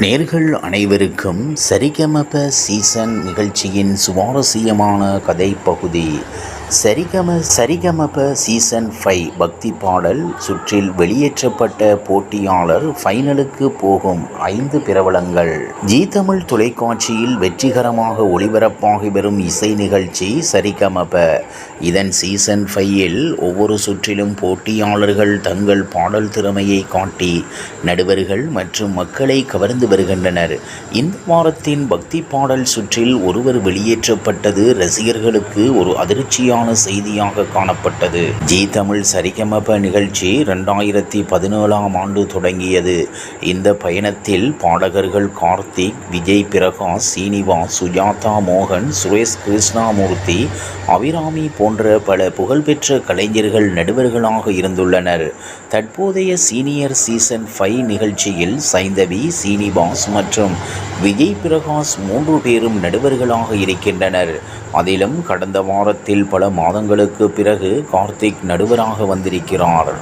நேர்கள் அனைவருக்கும் சரிகமப சீசன் நிகழ்ச்சியின் சுவாரஸ்யமான கதை பகுதி. சரிகமப சீசன் 5 பக்தி பாடல் சுற்றில் வெளியேற்றப்பட்ட போட்டியாளர் ஃபைனலுக்கு போகும் 5 பிரபலங்கள். ஜீ தமிழ் தொலைக்காட்சியில் வெற்றிகரமாக ஒளிபரப்பாகி வரும் இசை நிகழ்ச்சி சரிகமப. இதன் சீசன் 5இல் ஒவ்வொரு சுற்றிலும் போட்டியாளர்கள் தங்கள் பாடல் திறமையை காட்டி நடுவர்கள் மற்றும் மக்களை கவர்ந்து வருகின்றனர். இந்த வாரத்தின் பக்தி பாடல் சுற்றில் ஒருவர் வெளியேற்றப்பட்டது ரசிகர்களுக்கு ஒரு அதிர்ச்சியான செய்தியாக காணப்பட்டது. ஜீ தமிழ் சரிகமப நிகழ்ச்சி 2017ஆம் ஆண்டு தொடங்கியது. இந்த பயணத்தில் பாடகர்கள் கார்த்திக், விஜய் பிரகாஷ், சீனிவாஸ், சுஜாதா மோகன், சுரேஷ் கிருஷ்ணமூர்த்தி, அபிராமி போன்ற பல புகழ்பெற்ற கலைஞர்கள் நடுவர்களாக இருந்துள்ளனர். தற்போதைய சீனியர் சீசன் 5 நிகழ்ச்சியில் சைந்தவி, சீனிவாஸ் மற்றும் விஜய் பிரகாஷ் 3 பேரும் நடுவர்களாக இருக்கின்றனர். அதிலும் கடந்த வாரத்தில் பல மாதங்களுக்கு பிறகு கார்த்திக் நடுவராக வந்திருக்கிறார்.